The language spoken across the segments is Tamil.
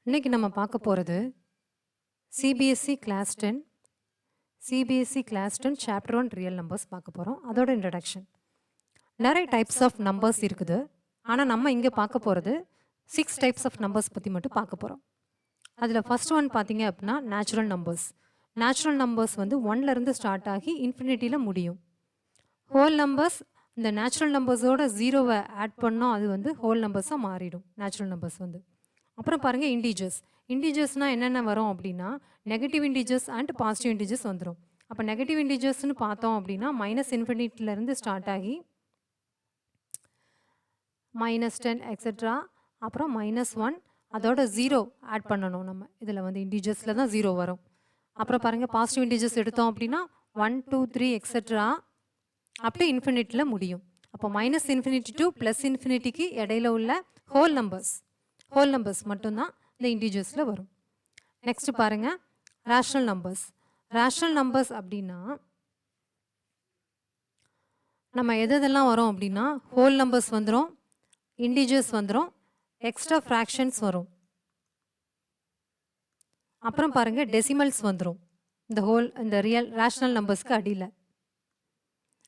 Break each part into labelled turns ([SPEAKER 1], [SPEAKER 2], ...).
[SPEAKER 1] இன்னைக்கு நம்ம பார்க்க போகிறது CBSE class 10 CBSE class 10 chapter 1 real numbers பார்க்க போகிறோம். அதோட இன்ட்ரடக்ஷன். நிறைய டைப்ஸ் ஆஃப் நம்பர்ஸ் இருக்குது. ஆனால் நம்ம இங்கே பார்க்க போகிறது 6 டைப்ஸ் ஆஃப் நம்பர்ஸ் பற்றி மட்டும் பார்க்க போகிறோம். அதில் ஃபர்ஸ்ட் ஒன் பார்த்தீங்க அப்படின்னா நேச்சுரல் நம்பர்ஸ். நேச்சுரல் நம்பர்ஸ் வந்து 1லேருந்து ஸ்டார்ட் ஆகி இன்ஃபினிட்டியில் முடியும். ஹோல் நம்பர்ஸ் இந்த நேச்சுரல் நம்பர்ஸோட ஜீரோவை ஆட் பண்ணோம், அது வந்து ஹோல் நம்பர்ஸாக மாறிடும் நேச்சுரல் நம்பர்ஸ் வந்து. அப்புறம் பாருங்கள் இண்டீஜர்ஸ். இண்டீஜர்ஸ்னால் என்னென்ன வரும் அப்படின்னா negative integers and positive integers வந்துடும். அப்போ நெகட்டிவ் இண்டீஜர்ஸ்னு பார்த்தோம் அப்படின்னா மைனஸ் இன்ஃபினிட்டிலேருந்து ஸ்டார்ட் ஆகி -10 எக்ஸெட்ரா, அப்புறம் -1, அதோட ஜீரோ ஆட் பண்ணணும். நம்ம இதில் வந்து இண்டீஜர்ஸில் தான் ஜீரோ வரும். அப்புறம் பாருங்கள் பாசிட்டிவ் இண்டீஜர்ஸ் எடுத்தோம் அப்படின்னா 1 2 3 எக்ஸெட்ரா அப்படி இன்ஃபினிட்டியில் முடியும். அப்போ -∞ டு +∞ இடையில உள்ள ஹோல் நம்பர்ஸ் மட்டும்தான் இந்த இண்டீஜர்ஸில் வரும். நெக்ஸ்ட் பாருங்கள் ரேஷனல் நம்பர்ஸ். ரேஷனல் நம்பர்ஸ் அப்படின்னா நம்ம எதெல்லாம் வரும் அப்படின்னா ஹோல் நம்பர்ஸ் வந்துடும், இண்டீஜர்ஸ் வந்துடும், எக்ஸ்ட்ரா ஃப்ராக்ஷன்ஸ் வரும். அப்புறம் பாருங்கள் டெசிமல்ஸ் வந்துடும் இந்த ரியல் ரேஷனல் நம்பர்ஸ்க்கு அடியில்.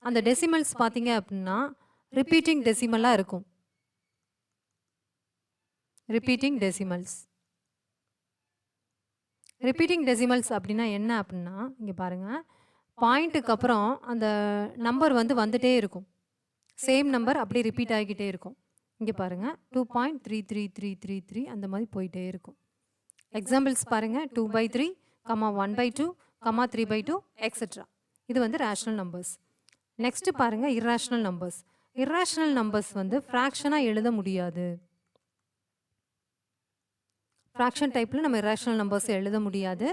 [SPEAKER 1] அந்த டெசிமல்ஸ் பார்த்தீங்க அப்படின்னா ரிப்பீட்டிங் டெசிமலாக இருக்கும். ரிப்பீட்டிங் டெசிமல்ஸ் அப்படின்னா என்ன அப்படின்னா இங்கே பாருங்கள், பாயிண்ட்டுக்கு அப்புறம் அந்த நம்பர் வந்து வந்துட்டே இருக்கும். சேம் நம்பர் அப்படியே ரிப்பீட் ஆகிக்கிட்டே இருக்கும். இங்கே பாருங்கள் 2.33333 அந்த மாதிரி போயிட்டே இருக்கும். எக்ஸாம்பிள்ஸ் பாருங்கள் 2/3, 1/2, 3/2 எக்ஸெட்ரா. இது வந்து ரேஷனல் நம்பர்ஸ். நெக்ஸ்ட் பாருங்கள் இர்ரேஷனல் நம்பர்ஸ். இர்ரேஷனல் நம்பர்ஸ் வந்து ஃப்ராக்ஷனாக எழுத முடியாது. ஃப்ராக்ஷன் டைப்பில் நம்ம இர்ரேஷனல் நம்பர்ஸ் எழுத முடியாது.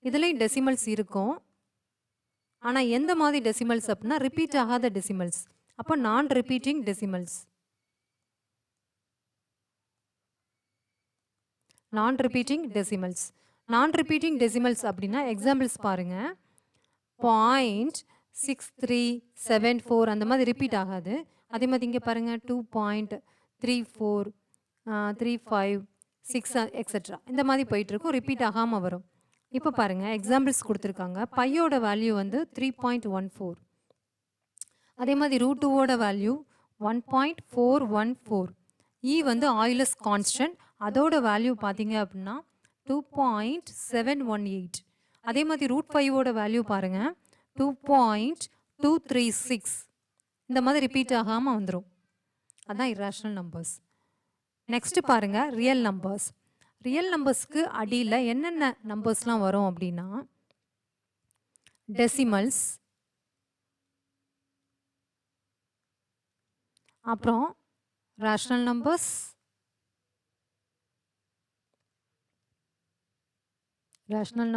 [SPEAKER 1] இதுலேயும் டெசிமல்ஸ் இருக்கும். ஆனால் எந்த மாதிரி டெசிமல்ஸ் அப்படின்னா ரிப்பீட் ஆகாத டெசிமல்ஸ். அப்போ நான் ரிப்பீட்டிங் டெசிமல்ஸ். நான் ரிப்பீட்டிங் டெசிமல்ஸ் அப்படின்னா எக்ஸாம்பிள்ஸ் பாருங்கள் 0.6374 அந்த மாதிரி ரிப்பீட் ஆகாது. அதே மாதிரி இங்கே பாருங்கள் 2.34, 35, 6 எக்ஸெட்ரா இந்த மாதிரி போயிட்டுருக்கும், ரிப்பீட் ஆகாமல் வரும். இப்போ பாருங்கள் எக்ஸாம்பிள்ஸ் கொடுத்துருக்காங்க. பையோட வேல்யூ வந்து 3.14. அதே மாதிரி √2ஓட வேல்யூ 1.414. வந்து ஆயிலஸ் கான்ஸ்டன்ட், அதோட வேல்யூ பார்த்தீங்க அப்படின்னா 2.718. அதே மாதிரி √5ஓட வேல்யூ பாருங்கள் 2.236. இந்த மாதிரி ரிப்பீட் ஆகாமல் வந்துடும். அதுதான் இர்ரேஷனல் நம்பர்ஸ். நெக்ஸ்ட் பாருங்கள் ரியல் நம்பர்ஸ். ரியல் நம்பர்ஸ்க்கு அடியில் என்னென்ன நம்பர்ஸ்லாம் வரும் அப்படின்னா டெசிமல்ஸ், அப்புறம் ரேஷனல் நம்பர்ஸ், இர்ரேஷனல்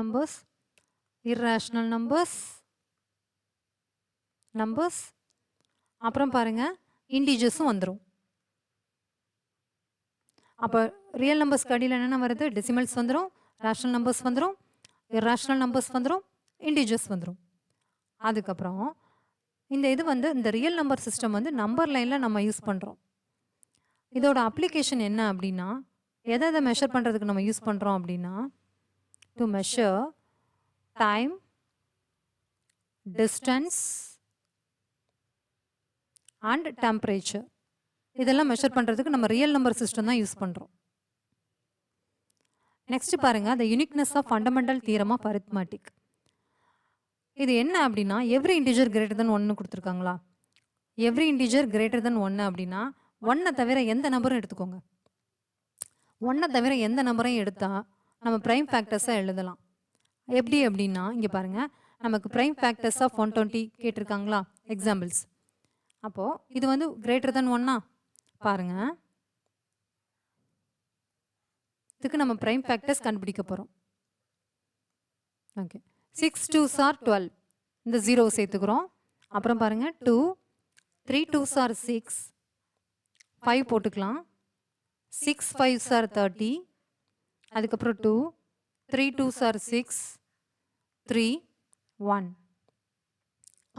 [SPEAKER 1] நம்பர்ஸ், அப்புறம் பாருங்கள் இண்டீஜர்ஸும் வந்துடும். அப்போ ரியல் நம்பர்ஸ்க்கு அடியில் என்னென்ன வருது? டெசிமல்ஸ் வந்துடும், ரேஷனல் நம்பர்ஸ் வந்துடும், இர்ரேஷனல் நம்பர்ஸ் வந்துடும், இண்டீஜர்ஸ் வந்துடும். அதுக்கப்புறம் இது வந்து இந்த ரியல் நம்பர் சிஸ்டம் வந்து நம்பர் லைனில் நம்ம யூஸ் பண்ணுறோம். இதோட அப்ளிகேஷன் என்ன அப்படின்னா எதை மெஷர் பண்ணுறதுக்கு நம்ம யூஸ் பண்ணுறோம் அப்படின்னா to measure time, distance and temperature. இதெல்லாம் மெஷர் பண்ணுறதுக்கு நம்ம ரியல் நம்பர் சிஸ்டம் தான் யூஸ் பண்ணுறோம். நெக்ஸ்ட் பாருங்கள் the uniqueness of fundamental theorem of arithmetic. இது என்ன அப்படின்னா எவ்ரி இன்டிஜர் கிரேட்டர் தென் 1 கொடுத்துருக்காங்களா? எவ்ரி இன்டிஜர் கிரேட்டர் தென் 1 அப்படின்னா 1 தவிர எந்த நம்பரும் எடுத்துக்கோங்க. 1 தவிர எந்த நம்பரையும் எடுத்தால் நம்ம ப்ரைம் ஃபேக்டர்ஸாக எழுதலாம். எப்படி அப்படின்னா இங்கே பாருங்கள், நமக்கு ப்ரைம் ஃபேக்டர்ஸ் ஆஃப் 120 கேட்டிருக்காங்களா எக்ஸாம்பிள்ஸ். அப்போது இது வந்து கிரேட்டர் தென் 1 பாருங்கள், இதுக்கு நம்ம ப்ரைம் ஃபேக்டர்ஸ் கண்டுபிடிக்க போகிறோம். ஓகே, 6 2s are 12, இந்த 0 சேர்த்துக்கிறோம். அப்புறம் பாருங்கள் 2, 3 2s are 6, 5 போட்டுக்கலாம். 6 5s are 30, அதுக்கப்புறம் 2, 3 2s are 6, 3, 1.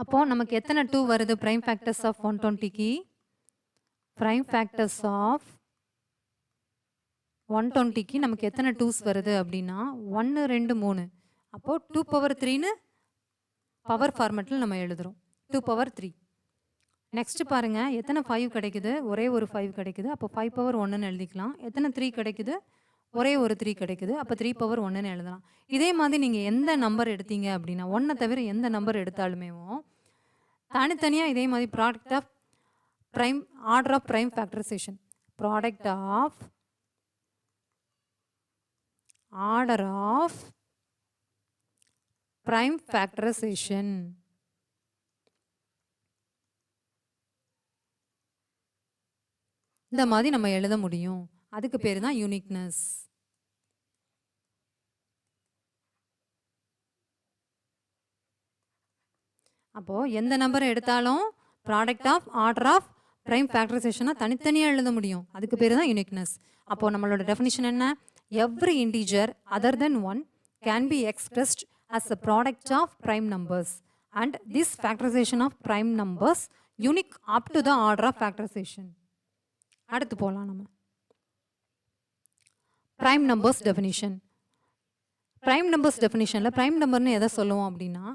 [SPEAKER 1] அப்போது நமக்கு எத்தனை 2 வருது ப்ரைம் ஃபேக்டர்ஸ் ஆஃப் 120க்கு? ப்ரைம் ஃபேக்டர்ஸ் ஆஃப் 120க்கு நமக்கு எத்தனை டூஸ் வருது அப்படின்னா 1 2 3. அப்போது 2 பவர் 3ன்னு பவர் ஃபார்மெட்டில் நம்ம எழுதுகிறோம். 2 பவர் 3. நெக்ஸ்ட் பாருங்கள், எத்தனை 5 கிடைக்குது? ஒரே ஒரு 5 கிடைக்குது. அப்போ 5 பவர் 1ன்னு எழுதிக்கலாம். எத்தனை 3 கிடைக்குது? ஒரே ஒரு 3 கிடைக்குது. அப்போ 3 பவர் 1ன்னு எழுதலாம். இதே மாதிரி நீங்கள் எந்த நம்பர் எடுத்தீங்க அப்படின்னா, 1 தவிர எந்த நம்பர் எடுத்தாலுமே தனித்தனியாக இதே மாதிரி product of prime order of prime factorisation, product of order of prime factorisation, இந்த மாதிரி நம்ம எழுத முடியும். அதுக்கு பேர் தான் யூனிக்னஸ். அப்போது எந்த நம்பரை எடுத்தாலும் product of order of prime ஃபேக்டரைசேஷனாக தனித்தனியாக எழுத முடியும். அதுக்கு பேர் தான் யூனிக்னஸ். அப்போது நம்மளோட டெஃபினிஷன் என்ன? Every integer other then 1 can be expressed as a product of prime numbers and this factorization of prime numbers unique up to the order of factorization. அடுத்து போகலாம் நம்ம. Prime numbers definition. Prime numbers டெஃபினிஷனில் ப்ரைம் நம்பர்னு எதை சொல்லுவோம் அப்படின்னா,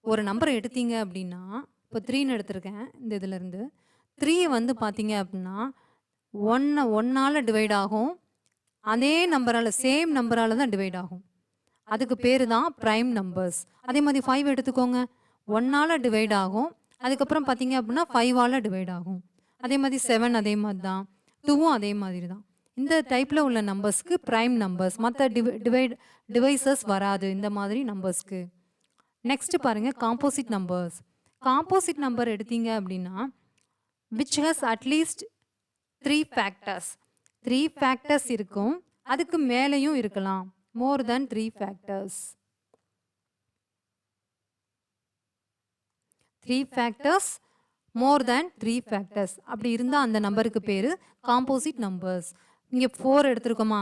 [SPEAKER 1] ஒரு நம்பரை எடுத்தீங்க அப்படின்னா, இப்போ 3ன்னு எடுத்திருக்கேன். இந்த இதிலேருந்து 3 வந்து பார்த்தீங்க அப்படின்னா 1ஆல் டிவைட் ஆகும். அதே நம்பரால், சேம் நம்பரால் தான் டிவைட் ஆகும். அதுக்கு பேர் தான் ப்ரைம் நம்பர்ஸ். அதே மாதிரி 5 எடுத்துக்கோங்க, 1ஆல் டிவைட் ஆகும். அதுக்கப்புறம் பார்த்தீங்க அப்படின்னா 5ஆல் டிவைட் ஆகும். அதே மாதிரி 7 அதே மாதிரி தான், 2வும் அதே மாதிரி தான். இந்த டைப்பில் உள்ள நம்பர்ஸ்க்கு ப்ரைம் நம்பர்ஸ். மற்ற டிவைசஸ் வராது இந்த மாதிரி நம்பர்ஸ்க்கு. நெக்ஸ்ட் பாருங்கள், காம்போசிட் நம்பர்ஸ். காம்போசிட் நம்பர் எடுத்தீங்க அப்படின்னா which has at least 3 factors. 3 factors இருக்கும், அதுக்கு மேலேயும் இருக்கலாம். more than 3 factors. 3 factors, more than 3 factors. அப்படி இருந்தால் அந்த நம்பருக்கு பேர் காம்போசிட் நம்பர்ஸ். இங்கே 4 எடுத்துருக்கோமா,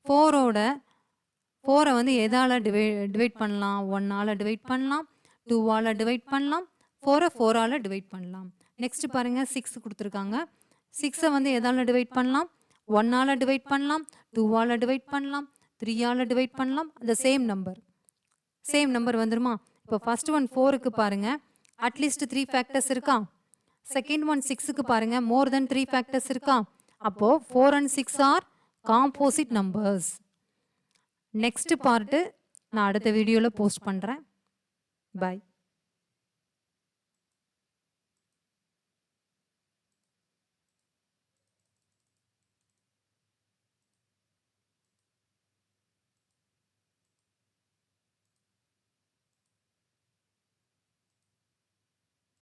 [SPEAKER 1] 4 வந்து எதால் டிவைட் பண்ணலாம்? 1ஆல் டிவைட் பண்ணலாம், 2ஆல் டிவைட் பண்ணலாம், 4ஆல் டிவைட் பண்ணலாம். நெக்ஸ்ட் பாருங்கள், 6 கொடுத்துருக்காங்க. 6 வந்து எதால் டிவைட் பண்ணலாம்? 1ஆல் டிவைட் பண்ணலாம், 2ஆல் டிவைட் பண்ணலாம், 3ஆல் டிவைட் பண்ணலாம். அந்த சேம் நம்பர் வந்துருமா? இப்போ ஃபர்ஸ்ட் ஒன் 4க்கு பாருங்கள், அட்லீஸ்ட் 3 ஃபேக்டர்ஸ் இருக்கா? செகண்ட் ஒன் 6க்கு பாருங்கள், மோர் தென் 3 ஃபேக்டர்ஸ் இருக்கா? அப்போது 4 and 6 are composite numbers. Next part நான் அடுத்த வீடியோவில் போஸ்ட் பண்ணுறேன். பாய்.